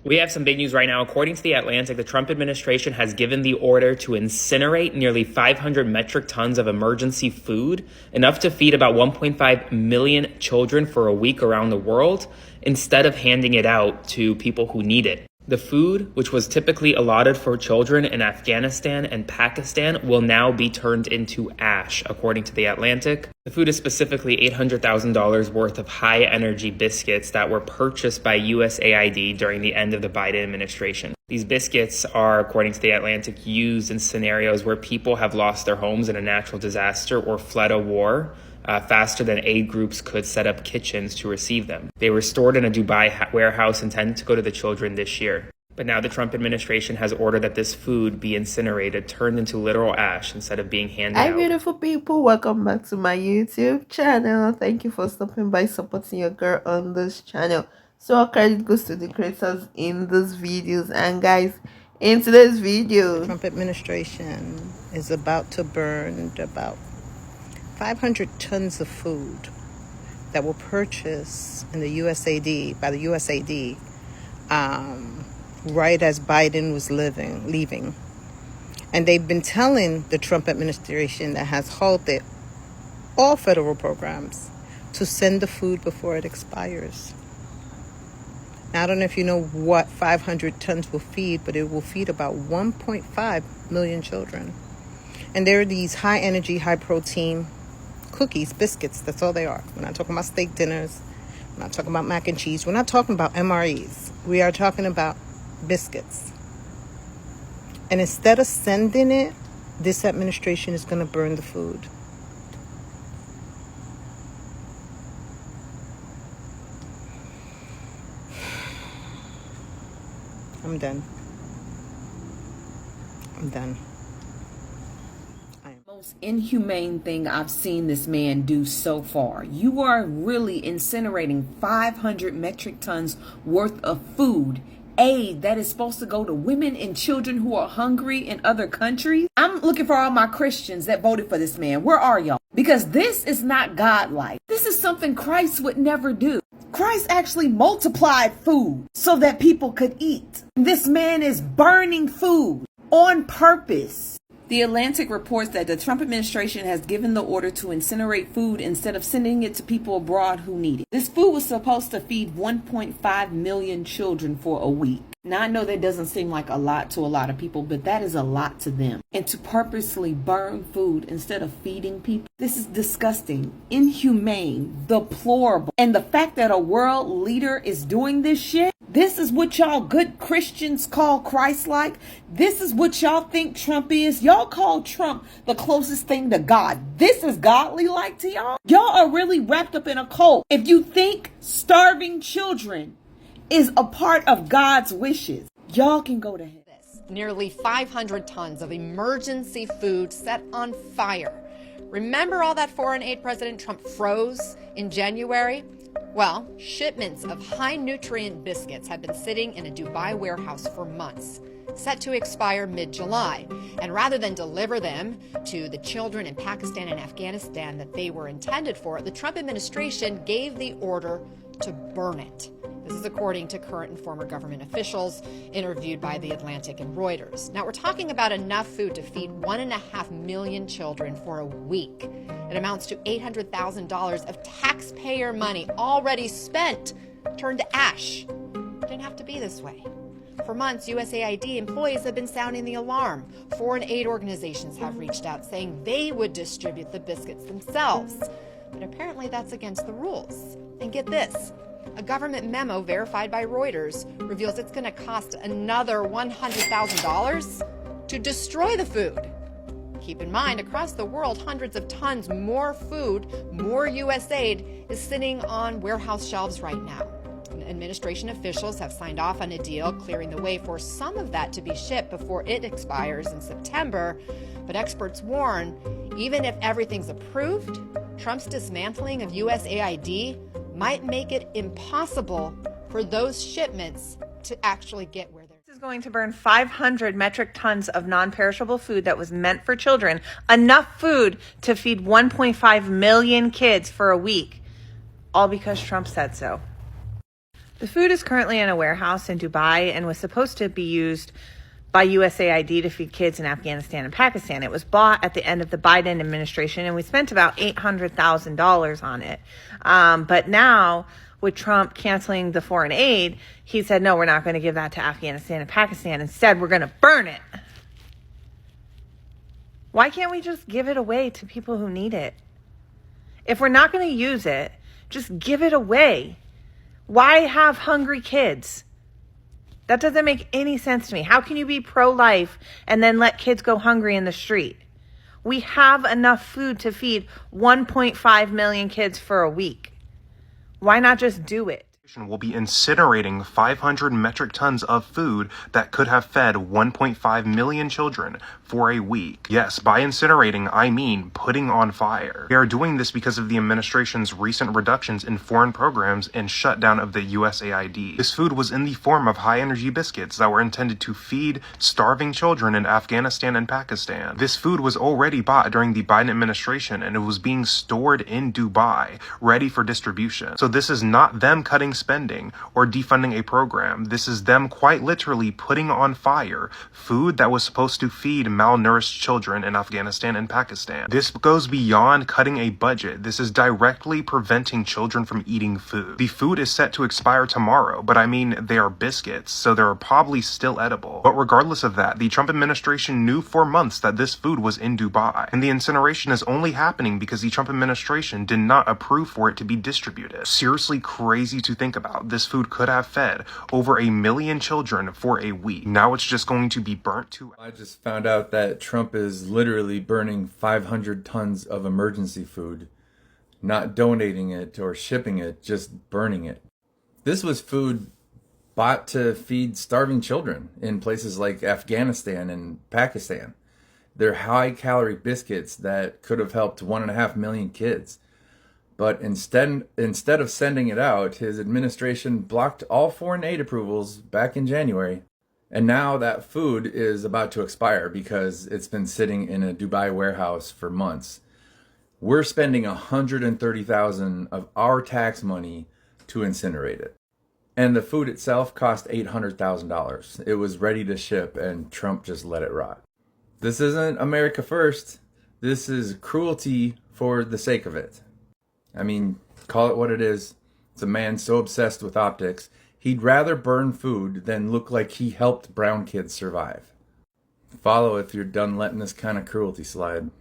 We have some big news right now. According to The Atlantic, the Trump administration has given the order to incinerate nearly 500 metric tons of emergency food, enough to feed about 1.5 million children for a week around the world, instead of handing it out to people who need it. The food, which was typically allotted for children in Afghanistan and Pakistan, will now be turned into ash, according to The Atlantic. The food is specifically $800,000 worth of high-energy biscuits that were purchased by USAID during the end of the Biden administration. These biscuits are, according to The Atlantic, used in scenarios where people have lost their homes in a natural disaster or fled a war. Faster than aid groups could set up kitchens to receive them. They were stored in a Dubai warehouse intended to go to the children this year. But now the Trump administration has ordered that this food be incinerated, turned into literal ash instead of being handed out. Hi beautiful people, welcome back to my YouTube channel. Thank you for stopping by, supporting your girl on this channel. So all credit goes to the creators in these videos. And guys, in today's video, Trump administration is about to burn about 500 tons of food that were purchased in the USAID by the USAID right as Biden was leaving. And they've been telling the Trump administration that has halted all federal programs to send the food before it expires. Now, I don't know if you know what 500 tons will feed, but it will feed about 1.5 million children. And there are these high energy, high protein cookies, biscuits. That's all they are. We're not talking about steak dinners. We're not talking about mac and cheese. We're not talking about MREs. We are talking about biscuits. And instead of sending it, this administration is going to burn the food. I'm done. Most inhumane thing I've seen this man do so far. You are really incinerating 500 metric tons worth of food, aid that is supposed to go to women and children who are hungry in other countries. I'm looking for all my Christians that voted for this man. Where are y'all? Because this is not godlike. This is something Christ would never do. Christ actually multiplied food so that people could eat. This man is burning food on purpose. The Atlantic reports that the Trump administration has given the order to incinerate food instead of sending it to people abroad who need it. This food was supposed to feed 1.5 million children for a week. Now, I know that doesn't seem like a lot to a lot of people, but that is a lot to them. And to purposely burn food instead of feeding people, this is disgusting, inhumane, deplorable. And the fact that a world leader is doing this shit, this is what y'all good Christians call Christ-like. This is what y'all think Trump is. Y'all call Trump the closest thing to God. This is godly-like to y'all. Y'all are really wrapped up in a cult if you think starving children is a part of God's wishes. Y'all can go to hell. Nearly 500 tons of emergency food set on fire. Remember all that foreign aid President Trump froze in January? Well, shipments of high-nutrient biscuits have been sitting in a Dubai warehouse for months, set to expire mid-July. And rather than deliver them to the children in Pakistan and Afghanistan that they were intended for, the Trump administration gave the order to burn it. This is according to current and former government officials interviewed by The Atlantic and Reuters. Now, we're talking about enough food to feed 1.5 million children for a week. It amounts to $800,000 of taxpayer money already spent, turned to ash. It didn't have to be this way. For months, USAID employees have been sounding the alarm. Foreign aid organizations have reached out saying they would distribute the biscuits themselves. But apparently that's against the rules. And get this. A government memo verified by Reuters reveals it's going to cost another $100,000 to destroy the food. Keep in mind, across the world, hundreds of tons more food, more U.S. aid is sitting on warehouse shelves right now. Administration officials have signed off on a deal clearing the way for some of that to be shipped before it expires in September. But experts warn, even if everything's approved, Trump's dismantling of USAID might make it impossible for those shipments to actually get where they're. This is going to burn 500 metric tons of non-perishable food that was meant for children, enough food to feed 1.5 million kids for a week, all because Trump said so. The food is currently in a warehouse in Dubai and was supposed to be used by USAID to feed kids in Afghanistan and Pakistan. It was bought at the end of the Biden administration, and we spent about $800,000 on it. But now, with Trump canceling the foreign aid, he said, no, we're not going to give that to Afghanistan and Pakistan. Instead, we're going to burn it. Why can't we just give it away to people who need it? If we're not going to use it, just give it away. Why have hungry kids? That doesn't make any sense to me. How can you be pro-life and then let kids go hungry in the street? We have enough food to feed 1.5 million kids for a week. Why not just do it? Will be incinerating 500 metric tons of food that could have fed 1.5 million children for a week. Yes, by incinerating, I mean putting on fire. They are doing this because of the administration's recent reductions in foreign programs and shutdown of the USAID. This food was in the form of high-energy biscuits that were intended to feed starving children in Afghanistan and Pakistan. This food was already bought during the Biden administration, and it was being stored in Dubai, ready for distribution. So this is not them cutting spending or defunding a program. This is them quite literally putting on fire food that was supposed to feed malnourished children in Afghanistan and Pakistan. This goes beyond cutting a budget. This is directly preventing children from eating food. The food is set to expire tomorrow, but I mean, they are biscuits, so they're probably still edible. But regardless of that, the Trump administration knew for months that this food was in Dubai, and the incineration is only happening because the Trump administration did not approve for it to be distributed. Seriously crazy to think about. This food could have fed over 1 million children for a week. Now it's just going to be burnt to... I just found out that Trump is literally burning 500 tons of emergency food, not donating it or shipping it, just burning it. This was food bought to feed starving children in places like Afghanistan and Pakistan. They're high-calorie biscuits that could have helped 1.5 million kids. But instead of sending it out, his administration blocked all foreign aid approvals back in January. And now that food is about to expire because it's been sitting in a Dubai warehouse for months. We're spending $130,000 of our tax money to incinerate it. And the food itself cost $800,000. It was ready to ship and Trump just let it rot. This isn't America first. This is cruelty for the sake of it. I mean, call it what it is. It's a man so obsessed with optics, he'd rather burn food than look like he helped brown kids survive. Follow if you're done letting this kind of cruelty slide.